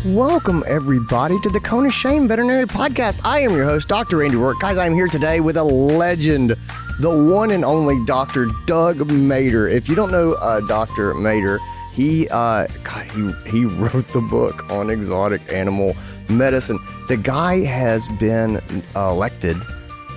Welcome, everybody, to the Cone of Shame Veterinary Podcast. I am your host, DrAndyRoark. Guys, I'm here today with a legend, the one and only Dr. Doug Mader. If you don't know Dr. Mader, he wrote the book on exotic animal medicine. The guy has been elected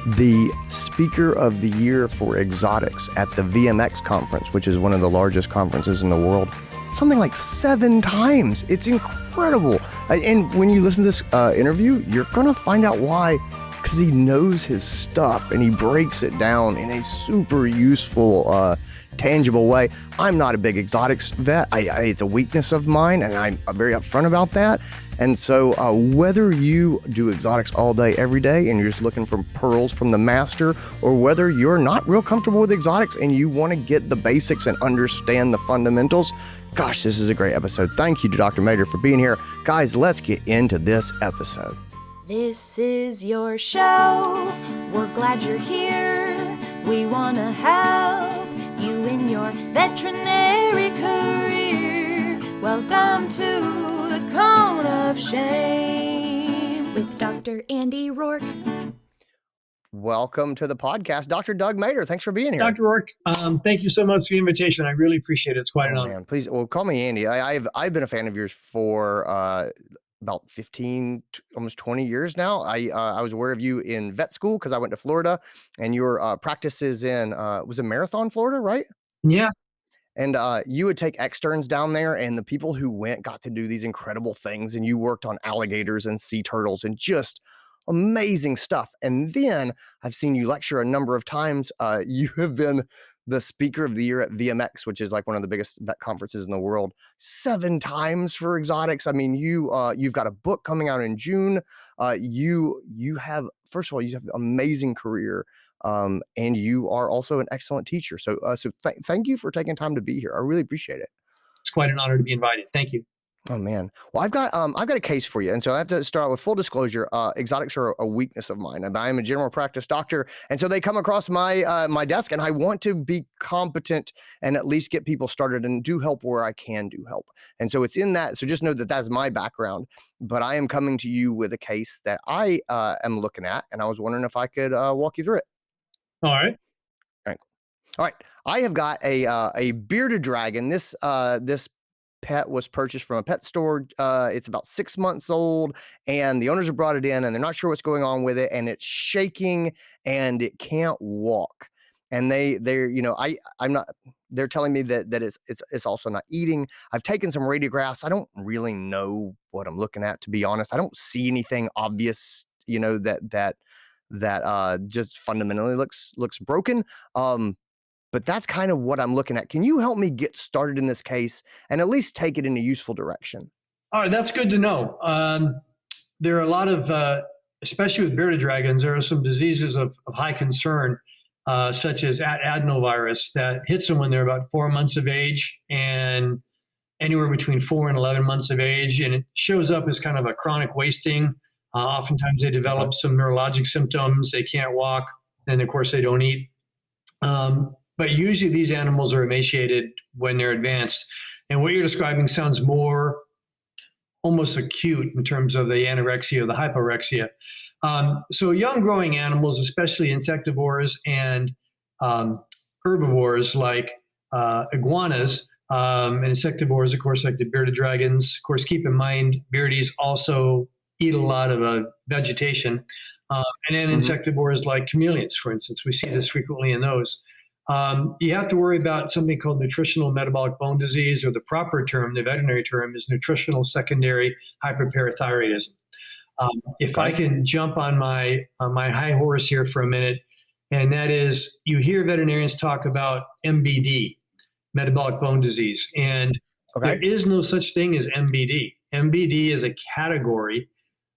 the Speaker of the Year for Exotics at the VMX conference, which is one of the largest conferences in the world. Something like 7 times. It's incredible. And when you listen to this interview, you're going to find out why. Because he knows his stuff and he breaks it down in a super useful, tangible way. I'm not a big exotics vet. It's a weakness of mine, and I'm very upfront about that. And so whether you do exotics all day, every day, and you're just looking for pearls from the master, or whether you're not real comfortable with exotics and you want to get the basics and understand the fundamentals, gosh, this is a great episode. Thank you to Dr. Mader for being here. Guys, let's get into this episode. This is your show. We're glad you're here. We want to help you in your veterinary career. Welcome to the Cone of Shame with Dr. DrAndyRoark. Welcome to the podcast, Dr. Doug Mader. Thanks for being here. Dr. Roark, thank you so much for the invitation. I really appreciate it. It's quite an honor. Man, please, well, call me Andy. I've been a fan of yours for about 15, almost 20 years now. I was aware of you in vet school because I went to Florida, and your practices in was it Marathon, Florida, right? Yeah. And you would take externs down there, and the people who went got to do these incredible things. And you worked on alligators and sea turtles and just amazing stuff. And then I've seen you lecture a number of times. You have been the Speaker of the Year at VMX, which is like one of the biggest vet conferences in the world, 7 times for exotics. I mean, you've got a book coming out in June. You have, first of all, you have an amazing career, and you are also an excellent teacher. So thank you for taking time to be here. I really appreciate it. It's quite an honor to be invited. Thank you. Oh man. Well, I've got a case for you. And so I have to start with full disclosure. Exotics are a weakness of mine. I am a general practice doctor. And so they come across my my desk, and I want to be competent and at least get people started and do help where I can do help. And so it's in that. So just know that that's my background, but I am coming to you with a case that I am looking at, and I was wondering if I could walk you through it. All right. All right. I have got a bearded dragon. This pet was purchased from a pet store. It's about 6 months old, and the owners have brought it in, and they're not sure what's going on with it, and it's shaking and it can't walk. And they're telling me that it's also not eating. I've taken some radiographs. I don't really know what I'm looking at, to be honest. I don't see anything obvious, that just fundamentally looks broken. But that's kind of what I'm looking at. Can you help me get started in this case and at least take it in a useful direction? All right. That's good to know. There are a lot of, especially with bearded dragons, there are some diseases of high concern, such as adenovirus that hits them when they're about 4 months of age and anywhere between 4 and 11 months of age. And it shows up as kind of a chronic wasting. Oftentimes they develop some neurologic symptoms. They can't walk. And of course they don't eat. But usually these animals are emaciated when they're advanced. And what you're describing sounds more almost acute in terms of the anorexia or the hyporexia. So young growing animals, especially insectivores and herbivores like iguanas, and insectivores, of course, like the bearded dragons. Of course, keep in mind, beardies also eat a lot of vegetation. And then insectivores like chameleons, for instance. We see this frequently in those. You have to worry about something called nutritional metabolic bone disease, or the proper term, the veterinary term, is nutritional secondary hyperparathyroidism. If I can jump on my high horse here for a minute, and that is, you hear veterinarians talk about MBD, metabolic bone disease, and there is no such thing as MBD. MBD is a category.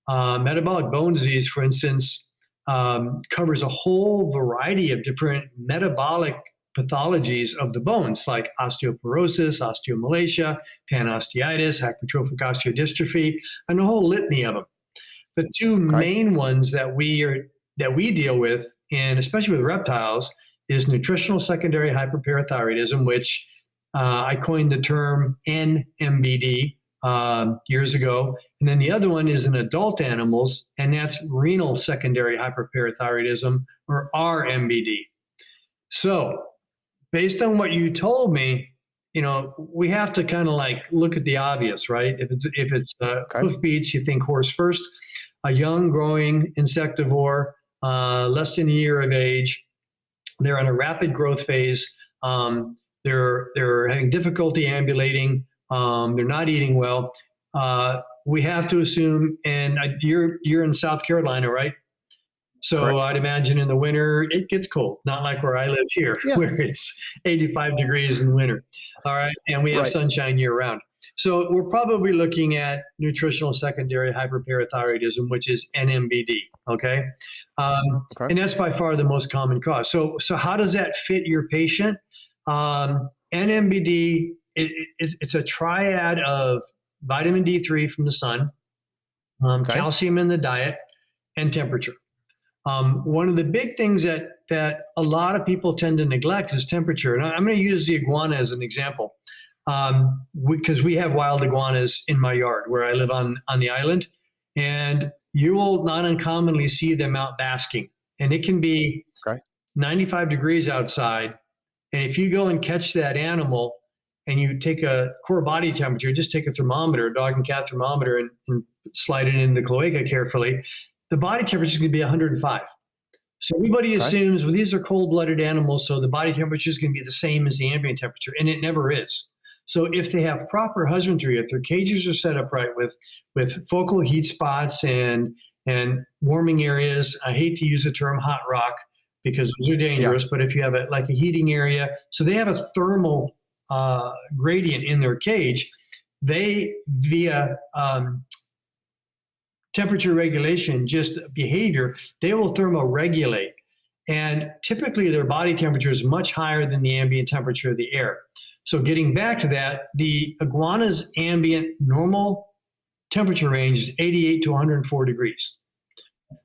Metabolic bone disease, for instance, covers a whole variety of different metabolic pathologies of the bones, like osteoporosis, osteomalacia, panosteitis, hypertrophic osteodystrophy, and a whole litany of them. The two main ones that we deal with, and especially with reptiles, is nutritional secondary hyperparathyroidism, which I coined the term NMBD years ago, And then the other one is in adult animals, and that's renal secondary hyperparathyroidism, or RMBD. So based on what you told me, we have to kind of like look at the obvious, right? If it's hoof beats, you think horse first. A young growing insectivore, less than a year of age, they're in a rapid growth phase. They're having difficulty ambulating. They're not eating well. We have to assume, and you're in South Carolina, right? So Correct. I'd imagine in the winter, it gets cold, not like where I live here, where it's 85 degrees in winter. All right. And we have sunshine year round. So we're probably looking at nutritional secondary hyperparathyroidism, which is NMBD. Okay. And that's by far the most common cause. So how does that fit your patient? NMBD, it's a triad of vitamin D3 from the sun, calcium in the diet, and temperature. One of the big things that a lot of people tend to neglect is temperature. And I'm going to use the iguana as an example, because we have wild iguanas in my yard where I live on the island, and you will not uncommonly see them out basking. And it can be 95 degrees outside. And if you go and catch that animal and you take a core body temperature, just take a thermometer, a dog and cat thermometer, and slide it in the cloaca carefully, the body temperature is going to be 105. So everybody assumes, well, these are cold-blooded animals, so the body temperature is going to be the same as the ambient temperature, and it never is. So if they have proper husbandry, if their cages are set up right with focal heat spots and warming areas, I hate to use the term hot rock because those are dangerous, but if you have a heating area, so they have a thermal gradient in their cage, they, via temperature regulation, just behavior, they will thermoregulate. And typically their body temperature is much higher than the ambient temperature of the air. So getting back to that, the iguana's ambient normal temperature range is 88 to 104 degrees.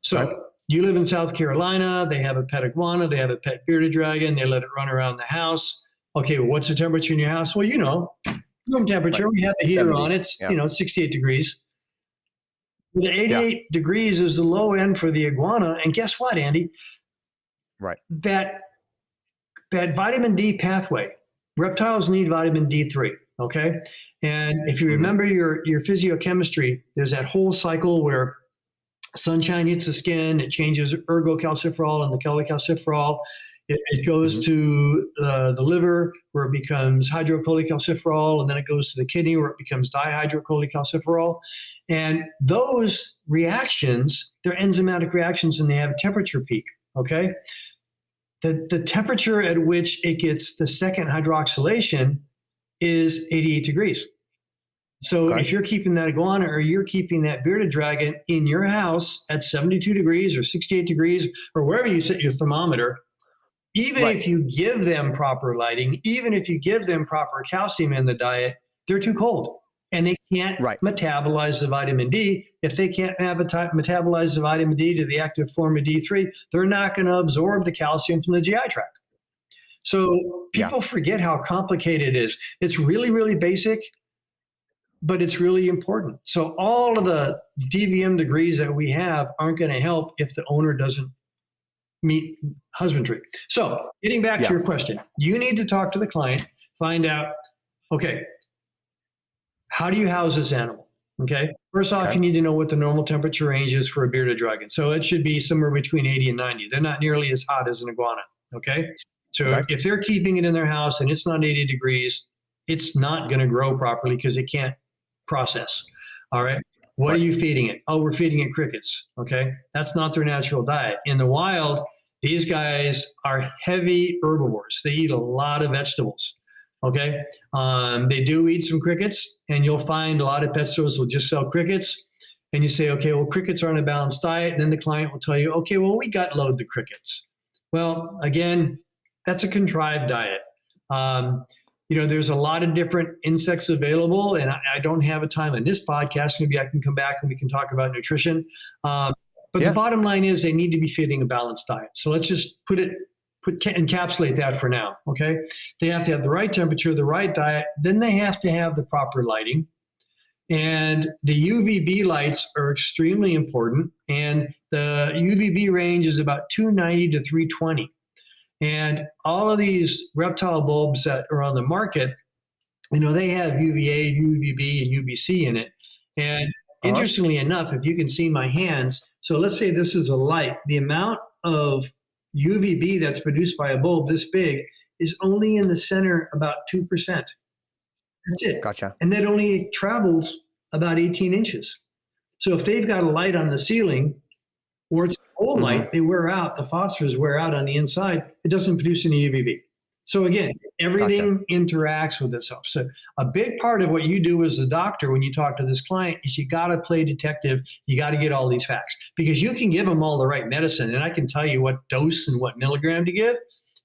So you live in South Carolina, they have a pet iguana, they have a pet bearded dragon, they let it run around the house. Okay, well, what's the temperature in your house? Well, room temperature, we have the heater 70, on, it's 68 degrees. The 88 degrees is the low end for the iguana. And guess what, Andy? That vitamin D pathway, reptiles need vitamin D3, okay? And if you remember your physiochemistry, there's that whole cycle where sunshine hits the skin, it changes ergocalciferol and the cholecalciferol. It goes to the liver where it becomes hydrocholecalciferol, and then it goes to the kidney where it becomes dihydrocholecalciferol. And those reactions, they're enzymatic reactions, and they have a temperature peak, okay? The temperature at which it gets the second hydroxylation is 88 degrees. So if you're keeping that iguana or you're keeping that bearded dragon in your house at 72 degrees or 68 degrees or wherever you set your thermometer, even if you give them proper lighting, even if you give them proper calcium in the diet, they're too cold and they can't metabolize the vitamin D. If they can't metabolize the vitamin D to the active form of D3, they're not going to absorb the calcium from the GI tract. So people forget how complicated it is. It's really, really basic, but it's really important. So all of the DVM degrees that we have aren't going to help if the owner doesn't meet husbandry. So getting back to your question, you need to talk to the client, find out, okay, how do you house this animal? Okay. First off, you need to know what the normal temperature range is for a bearded dragon. So it should be somewhere between 80 and 90. They're not nearly as hot as an iguana. Okay. So if they're keeping it in their house and it's not 80 degrees, it's not going to grow properly because it can't process. All right. What are you feeding it? Oh, we're feeding it crickets. Okay. That's not their natural diet. In the wild, these guys are heavy herbivores. They eat a lot of vegetables. Okay. They do eat some crickets, and you'll find a lot of pet stores will just sell crickets. And you say, okay, well, crickets are on a balanced diet. And then the client will tell you, okay, well, we gut load the crickets. Well, again, that's a contrived diet. There's a lot of different insects available, and I don't have a time on this podcast. Maybe I can come back and we can talk about nutrition. But the bottom line is they need to be feeding a balanced diet. So let's just encapsulate that for now, okay? They have to have the right temperature, the right diet. Then they have to have the proper lighting. And the UVB lights are extremely important. And the UVB range is about 290 to 320. And all of these reptile bulbs that are on the market, they have UVA, UVB, and UVC in it. And interestingly enough, if you can see my hands, so let's say this is a light, the amount of UVB that's produced by a bulb this big is only in the center about 2%. That's it. Gotcha. And that only travels about 18 inches. So if they've got a light on the ceiling, or it's a whole light, they wear out, the phosphors wear out on the inside, it doesn't produce any UVB. So again, everything interacts with itself. So a big part of what you do as a doctor when you talk to this client is you got to play detective. You got to get all these facts, because you can give them all the right medicine and I can tell you what dose and what milligram to give.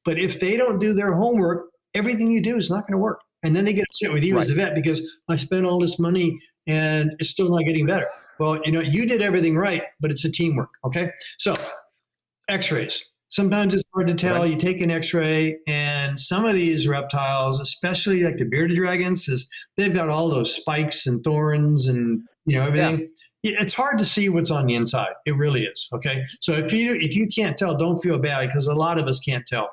But if they don't do their homework, everything you do is not going to work. And then they get upset with you as a vet because I spent all this money and it's still not getting better. Well, you did everything right, but it's a teamwork. Okay. So x-rays. Sometimes it's hard to tell. You take an x-ray and some of these reptiles, especially like the bearded dragons, they've got all those spikes and thorns and everything. Yeah. It's hard to see what's on the inside. It really is. Okay. So if you can't tell, don't feel bad, because a lot of us can't tell,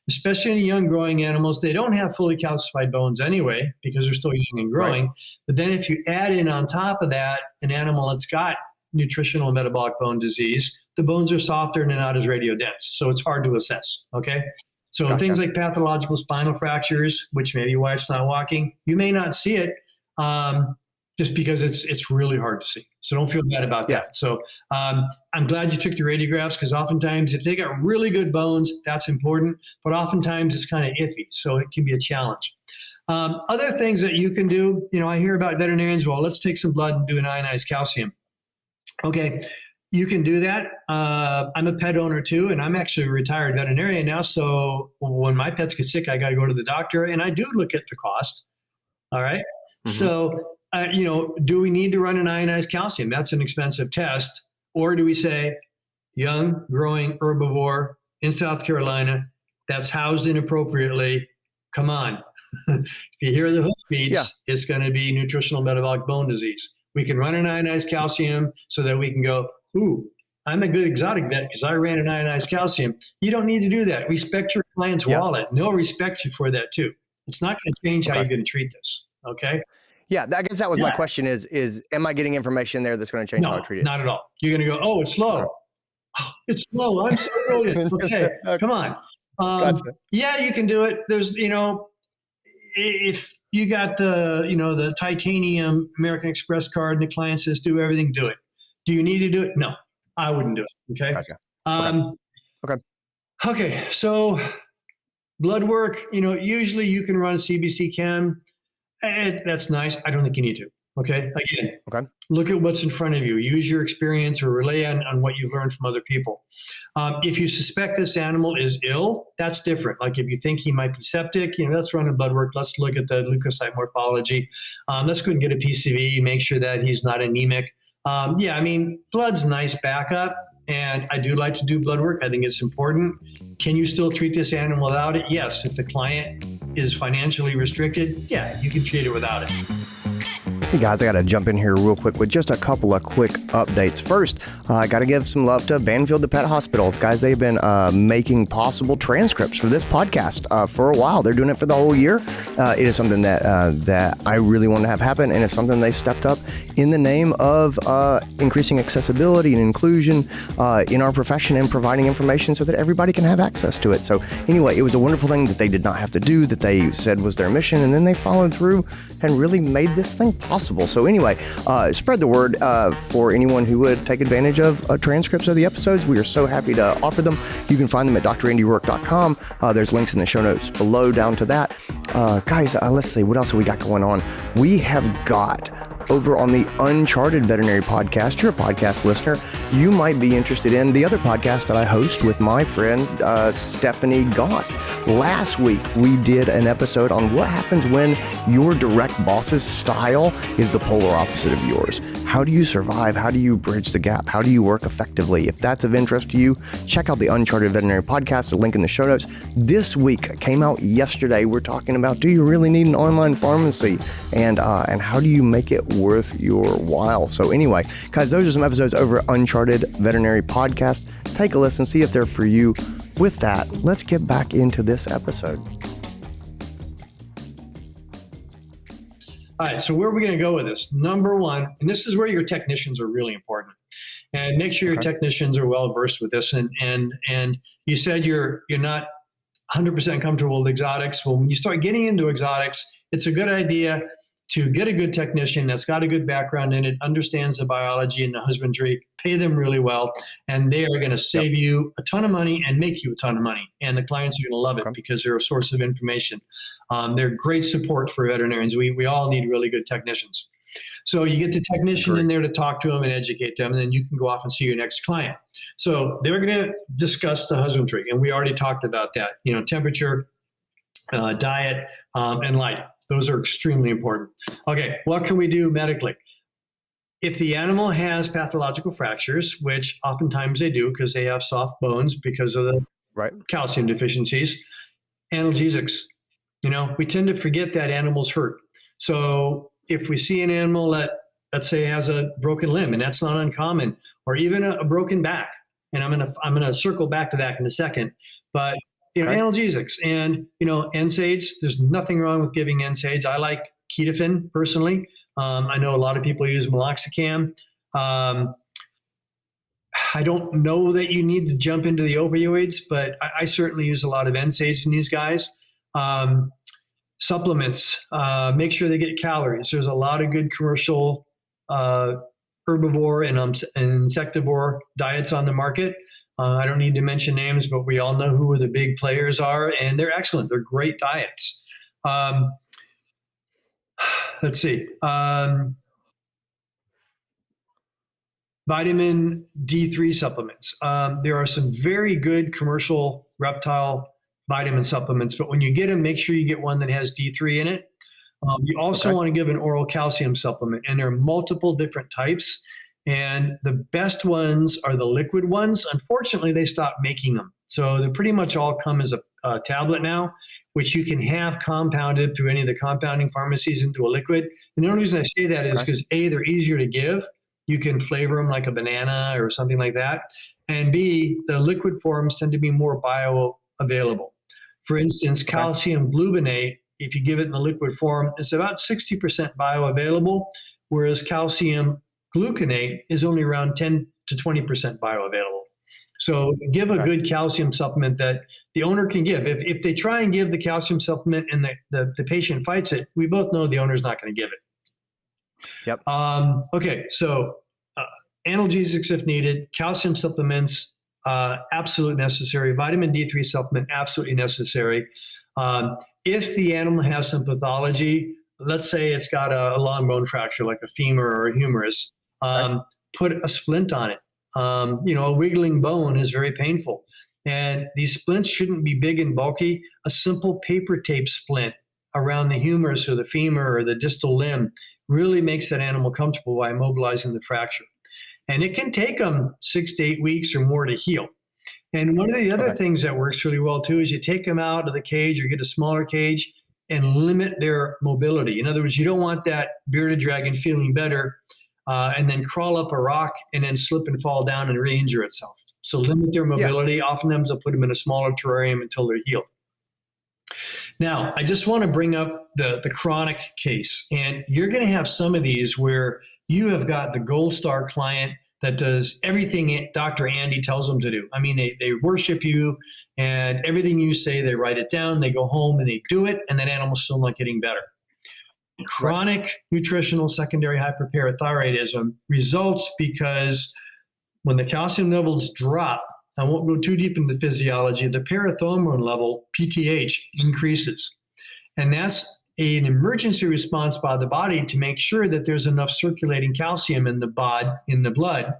especially in young growing animals. They don't have fully calcified bones anyway, because they're still young and growing. Right. But then if you add in on top of that an animal that's got nutritional metabolic bone disease, the bones are softer and they're not as radiodense. So it's hard to assess. Okay. So things like pathological spinal fractures, which may be why it's not walking, you may not see it just because it's really hard to see. So don't feel bad about that. So I'm glad you took the radiographs, because oftentimes if they got really good bones, that's important. But oftentimes it's kind of iffy. So it can be a challenge. Other things that you can do, I hear about veterinarians, well, let's take some blood and do an ionized calcium. Okay. You can do that. I'm a pet owner too, and I'm actually a retired veterinarian now. So when my pets get sick, I got to go to the doctor, and I do look at the cost. All right. So, do we need to run an ionized calcium? That's an expensive test. Or do we say young, growing herbivore in South Carolina that's housed inappropriately? Come on. If you hear the hoofbeats, it's going to be nutritional metabolic bone disease. We can run an ionized calcium so that we can go, ooh, I'm a good exotic vet because I ran an ionized calcium. You don't need to do that. Respect your client's wallet. And they'll respect you for that too. It's not going to change how you're going to treat this. Okay. Yeah. I guess that was my question is, am I getting information there that's going to change how I treat it? Not at all. You're going to go, oh, it's slow. Oh, it's slow. I'm so brilliant. Okay. Come on. Yeah, you can do it. There's, if you got the titanium American Express card and the client says, do everything, do it. Do you need to do it? No, I wouldn't do it. Okay. Gotcha. Okay. So blood work, usually you can run CBC chem, and that's nice. I don't think you need to. Okay. Again, look at what's in front of you. Use your experience or rely on what you've learned from other people. If you suspect this animal is ill, that's different. Like if you think he might be septic, let's run a blood work. Let's look at the leukocyte morphology. Let's go and get a PCV, make sure that he's not anemic. Blood's nice backup, and I do like to do blood work. I think it's important. Can you still treat this animal without it? Yes. If the client is financially restricted, you can treat it without it. Hey guys, I got to jump in here real quick with just a couple of quick updates. First, I got to give some love to Banfield the Pet Hospital. Guys, they've been making possible transcripts for this podcast for a while. They're doing it for the whole year. It is something that I really want to have happen, and it's something they stepped up in the name of increasing accessibility and inclusion in our profession and providing information so that everybody can have access to it. So anyway, it was a wonderful thing that they did not have to do, that they said was their mission, and then they followed through and really made this thing possible. So anyway, spread the word for anyone who would take advantage of transcripts of the episodes. We are so happy to offer them. You can find them at DrAndyRoark.com. There's links in the show notes below down to that. Guys, let's see, what else have we got going on? We have got over on the Uncharted Veterinary Podcast. You're a podcast listener. You might be interested in the other podcast that I host with my friend Stephanie Goss. Last week, we did an episode on what happens when your direct boss's style is the polar opposite of yours. How do you survive? How do you bridge the gap? How do you work effectively? If that's of interest to you, check out the Uncharted Veterinary Podcast, the link in the show notes. This week came out yesterday. We're talking about, do you really need an online pharmacy? And how do you make it worth your while. So anyway, guys, those are some episodes over at Uncharted Veterinary Podcast. Take a listen, see if they're for you. With that, let's get back into this episode. All right, so where are we going to go with this? Number one, and this is where your technicians are really important, and make sure your technicians are well versed with this. And you said you're not 100% comfortable with exotics. Well, when you start getting into exotics, it's a good idea to get a good technician that's got a good background in it, understands the biology and the husbandry, pay them really well, and they are going to save you a ton of money and make you a ton of money. And the clients are going to love it because they're a source of information. They're great support for veterinarians. We all need really good technicians. So you get the technician in there to talk to them and educate them, and then you can go off and see your next client. So they're going to discuss the husbandry, and we already talked about that. Temperature, diet, and light. Those are extremely important. Okay, what can we do medically? If the animal has pathological fractures, which oftentimes they do because they have soft bones because of the calcium deficiencies, analgesics. We tend to forget that animals hurt. So if we see an animal that, let's say, has a broken limb, and that's not uncommon, or even a broken back, and I'm gonna circle back to that in a second, but analgesics and NSAIDs. There's nothing wrong with giving NSAIDs. I like ketofen personally. I know a lot of people use meloxicam. I don't know that you need to jump into the opioids, but I certainly use a lot of NSAIDs in these guys. Supplements, make sure they get calories. There's a lot of good commercial herbivore and insectivore diets on the market. I don't need to mention names, but we all know who the big players are, and they're excellent. They're great diets. Let's see. Vitamin D3 supplements. There are some very good commercial reptile vitamin supplements, but when you get them, make sure you get one that has D3 in it. You also want to give an oral calcium supplement, and there are multiple different types. And the best ones are the liquid ones. Unfortunately, they stopped making them. So they pretty much all come as a tablet now, which you can have compounded through any of the compounding pharmacies into a liquid. And the only reason I say that is because A, they're easier to give. You can flavor them like a banana or something like that. And B, the liquid forms tend to be more bioavailable. For instance, calcium gluconate, if you give it in the liquid form, is about 60% bioavailable, whereas calcium gluconate is only around 10 to 20% bioavailable. So give a good calcium supplement that the owner can give. If they try and give the calcium supplement and the patient fights it, we both know the owner's not going to give it. So analgesics if needed, calcium supplements, absolutely necessary. Vitamin D3 supplement, absolutely necessary. If the animal has some pathology, let's say it's got a long bone fracture like a femur or a humerus, put a splint on it. A wiggling bone is very painful. And these splints shouldn't be big and bulky. A simple paper tape splint around the humerus or the femur or the distal limb really makes that animal comfortable by immobilizing the fracture. And it can take them 6 to 8 weeks or more to heal. And one of the other things that works really well too is you take them out of the cage or get a smaller cage and limit their mobility. In other words, you don't want that bearded dragon feeling better and then crawl up a rock and then slip and fall down and re-injure itself. So limit their mobility. Oftentimes they'll put them in a smaller terrarium until they're healed. Now, I just want to bring up the chronic case. And you're going to have some of these where you have got the gold star client that does everything Dr. Andy tells them to do. I mean, they worship you, and everything you say, they write it down, they go home and they do it, and that animal's still not getting better. Chronic nutritional secondary hyperparathyroidism results because when the calcium levels drop, I won't go too deep into physiology, the parathormone level, PTH, increases. And that's an emergency response by the body to make sure that there's enough circulating calcium in the blood,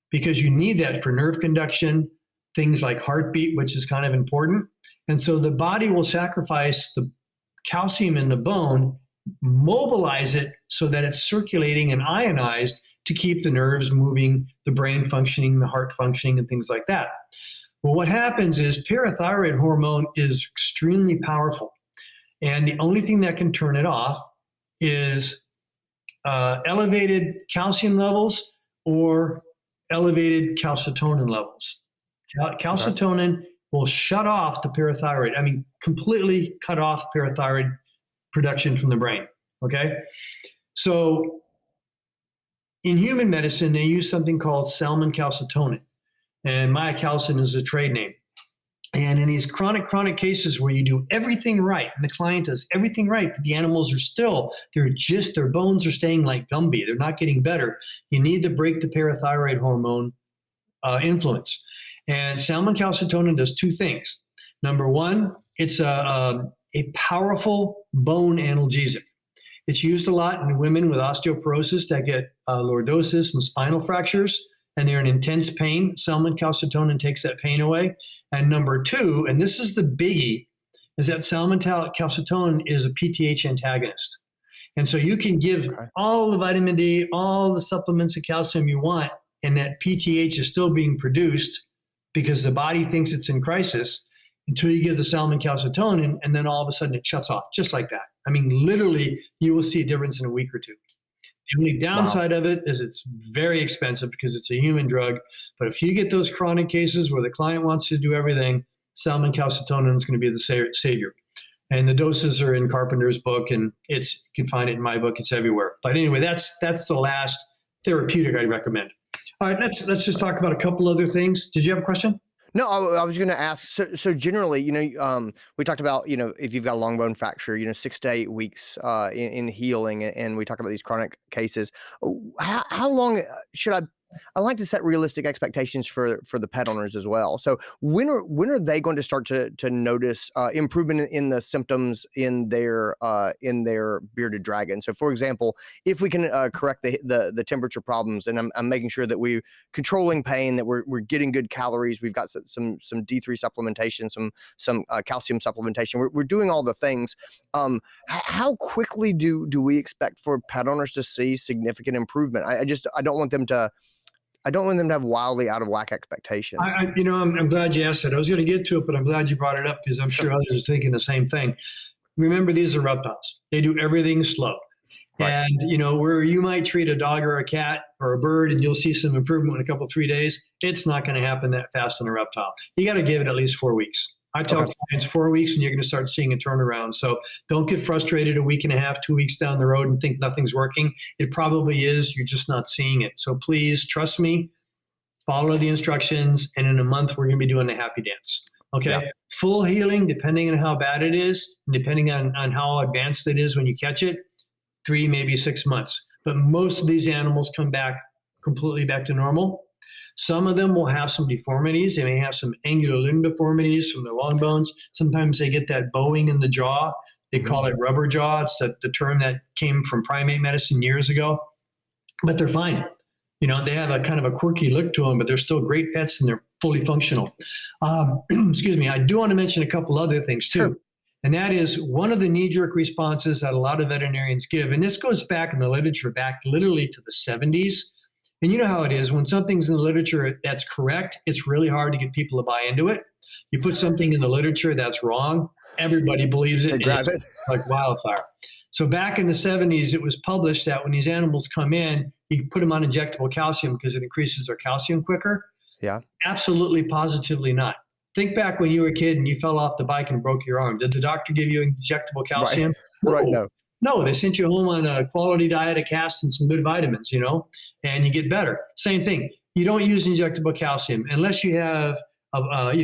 because you need that for nerve conduction, things like heartbeat, which is kind of important. And so the body will sacrifice the calcium in the bone, mobilize it so that it's circulating and ionized to keep the nerves moving, the brain functioning, the heart functioning, and things like that. Well, what happens is parathyroid hormone is extremely powerful. And the only thing that can turn it off is elevated calcium levels or elevated calcitonin levels. Calcitonin will shut off the parathyroid. I mean, completely cut off parathyroid production from the brain. Okay. So in human medicine, they use something called salmon calcitonin, and miacalcin is a trade name. And in these chronic cases where you do everything right and the client does everything right, but the animals are still, their bones are staying like Gumby. They're not getting better. You need to break the parathyroid hormone influence. And salmon calcitonin does two things. Number one, it's a powerful bone analgesic. It's used a lot in women with osteoporosis that get lordosis and spinal fractures, and they're in intense pain. Salmon calcitonin takes that pain away. And number two, and this is the biggie, is that salmon calcitonin is a PTH antagonist. And so you can give all the vitamin D, all the supplements of calcium you want, and that PTH is still being produced because the body thinks it's in crisis until you give the salmon calcitonin, and then all of a sudden it shuts off, just like that. I mean, literally, you will see a difference in a week or two. The only downside of it is it's very expensive because it's a human drug. But if you get those chronic cases where the client wants to do everything, salmon calcitonin is going to be the savior. And the doses are in Carpenter's book, and you can find it in my book. It's everywhere. But anyway, that's the last therapeutic I'd recommend. All right, let's just talk about a couple other things. Did you have a question? No, I was going to ask. So generally, we talked about, if you've got a long bone fracture, 6 to 8 weeks in healing, and we talk about these chronic cases. How long should I like to set realistic expectations for the pet owners as well. So when are they going to start to notice improvement in the symptoms in their bearded dragon? So for example, if we can correct the temperature problems, and I'm making sure that we're controlling pain, that we're getting good calories, we've got some D3 supplementation, some calcium supplementation. We're doing all the things. How quickly do we expect for pet owners to see significant improvement? I don't want them to have wildly out of whack expectations. I'm glad you asked that. I was going to get to it, but I'm glad you brought it up because I'm sure others are thinking the same thing. Remember, these are reptiles. They do everything slow. Right. And, where you might treat a dog or a cat or a bird and you'll see some improvement in a couple, 3 days, it's not going to happen that fast on a reptile. You got to give it at least 4 weeks. I tell clients 4 weeks and you're going to start seeing a turnaround. So don't get frustrated a week and a half, 2 weeks down the road and think nothing's working. It probably is. You're just not seeing it. So please trust me, follow the instructions. And in a month, we're going to be doing the happy dance. Okay. Yeah. Full healing, depending on how bad it is, and depending on how advanced it is when you catch it, 3, maybe 6 months. But most of these animals come back completely back to normal. Some of them will have some deformities. They may have some angular limb deformities from their long bones. Sometimes they get that bowing in the jaw. They call it rubber jaw. It's the term that came from primate medicine years ago. But they're fine. They have a kind of a quirky look to them, but they're still great pets and they're fully functional. Excuse me. I do want to mention a couple other things too. Sure. And that is one of the knee-jerk responses that a lot of veterinarians give. And this goes back in the literature, back literally to the 70s. And you know how it is. When something's in the literature that's correct, it's really hard to get people to buy into it. You put something in the literature that's wrong, everybody believes it. It's like wildfire. So back in the 70s, it was published that when these animals come in, you put them on injectable calcium because it increases their calcium quicker. Yeah. Absolutely, positively not. Think back when you were a kid and you fell off the bike and broke your arm. Did the doctor give you injectable calcium? Right. No. No, they sent you home on a quality diet of cast and some good vitamins, and you get better. Same thing. You don't use injectable calcium unless you have a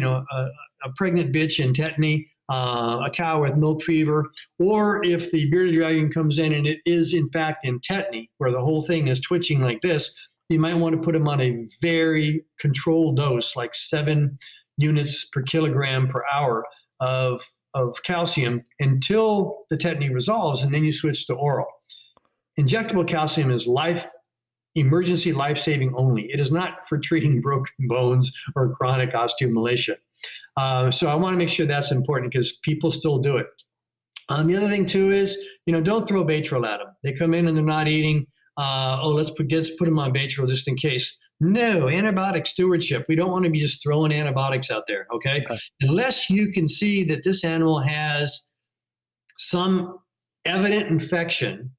pregnant bitch in tetany, a cow with milk fever, or if the bearded dragon comes in and it is in fact in tetany, where the whole thing is twitching like this, you might want to put them on a very controlled dose, like 7 units per kilogram per hour of calcium until the tetany resolves, and then you switch to oral. Injectable calcium is emergency life-saving only. It is not for treating broken bones or chronic osteomalacia. So I want to make sure that's important because people still do it. The other thing too is, don't throw Baytril at them. They come in and they're not eating. Let's put them on Baytril just in case. No, antibiotic stewardship. We don't want to be just throwing antibiotics out there, okay? Unless you can see that this animal has some evident infection,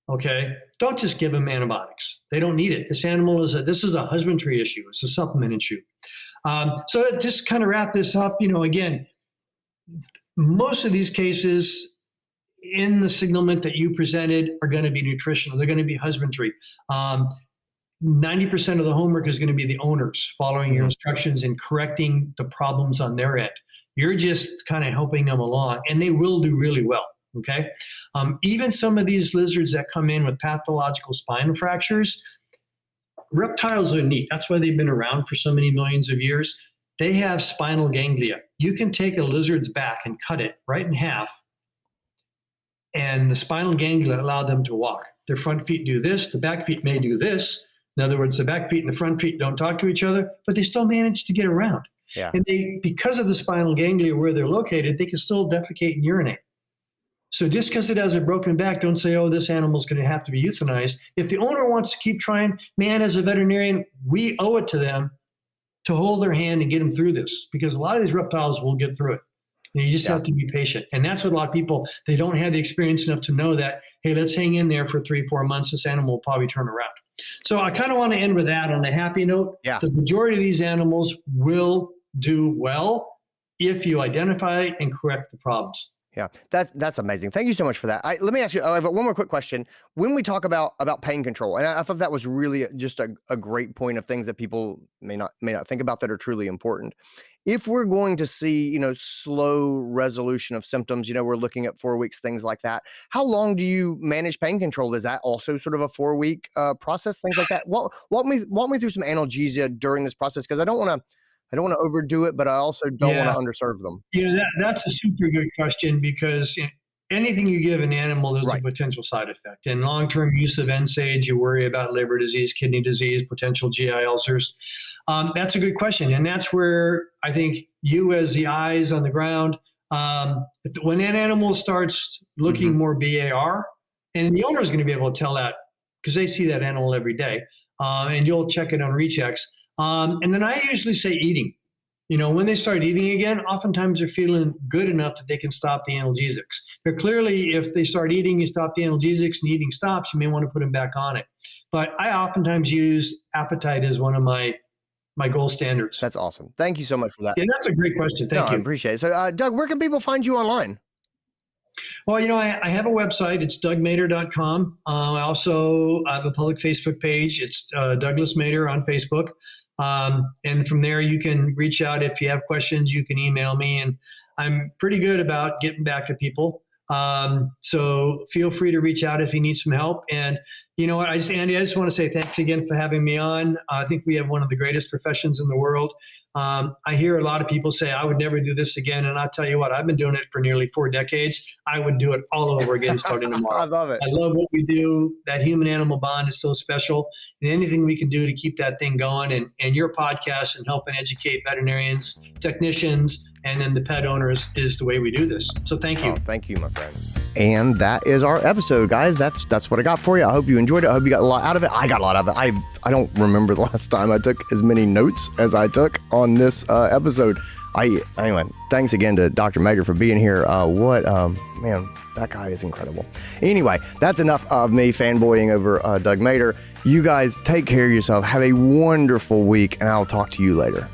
okay, don't just give them antibiotics. They don't need it. This is a husbandry issue. It's a supplement issue. So just kind of wrap this up, again, most of these cases in the signalment that you presented are going to be nutritional. They're going to be husbandry. 90% of the homework is going to be the owners following your instructions and correcting the problems on their end. You're just kind of helping them along, and they will do really well. Okay. Even some of these lizards that come in with pathological spine fractures, reptiles are neat. That's why they've been around for so many millions of years. They have spinal ganglia. You can take a lizard's back and cut it right in half, and the spinal ganglia allow them to walk. Their front feet do this. The back feet may do this. In other words, the back feet and the front feet don't talk to each other, but they still manage to get around. Yeah. And because of the spinal ganglia where they're located, they can still defecate and urinate. So just because it has a broken back, don't say, oh, this animal's going to have to be euthanized. If the owner wants to keep trying, man, as a veterinarian, we owe it to them to hold their hand and get them through this, because a lot of these reptiles will get through it. And you just have to be patient. And that's what a lot of people, they don't have the experience enough to know that, hey, let's hang in there for 3-4 months. This animal will probably turn around. So I kind of want to end with that on a happy note. Yeah. The majority of these animals will do well if you identify and correct the problems. Yeah, that's amazing. Thank you so much for that. Let me ask you, I have one more quick question. When we talk about pain control, and I thought that was really just a great point of things that people may not think about that are truly important. If we're going to see, slow resolution of symptoms, we're looking at 4 weeks, things like that. How long do you manage pain control? Is that also sort of a 4-week process, things like that? Walk me through some analgesia during this process, because I don't want to overdo it, but I also don't want to underserve them. That's a super good question, because anything you give an animal, there's a potential side effect. And long-term use of NSAIDs, you worry about liver disease, kidney disease, potential GI ulcers. That's a good question. And that's where I think you, as the eyes on the ground, when an animal starts looking more BAR, and the owner is going to be able to tell that because they see that animal every day, and you'll check it on rechecks. And then I usually say eating. When they start eating again, oftentimes they're feeling good enough that they can stop the analgesics. But clearly, if they start eating, you stop the analgesics and eating stops, you may want to put them back on it. But I oftentimes use appetite as one of my gold standards. That's awesome. Thank you so much for that. Yeah, that's a great question. Thank you. I appreciate it. So, Doug, where can people find you online? Well, I have a website. It's dougmater.com. I also have a public Facebook page. It's Douglas Mater on Facebook. And from there, you can reach out. If you have questions, you can email me, and I'm pretty good about getting back to people. So feel free to reach out if you need some help. And you know what, Andy, I just want to say thanks again for having me on. I think we have one of the greatest professions in the world. I hear a lot of people say, I would never do this again. And I'll tell you what, I've been doing it for nearly 4 decades. I would do it all over again starting tomorrow. I love it. I love what we do. That human-animal bond is so special. And anything we can do to keep that thing going, and your podcast and helping educate veterinarians, technicians, and then the pet owners is the way we do this. So thank you. Oh, thank you, my friend. And that is our episode, guys. That's what I got for you. I hope you enjoyed it. I hope you got a lot out of it. I got a lot out of it. I don't remember the last time I took as many notes as I took on this episode. Anyway, thanks again to Dr. Mater for being here. Man, that guy is incredible. Anyway, that's enough of me fanboying over Doug Mater. You guys take care of yourself. Have a wonderful week, and I'll talk to you later.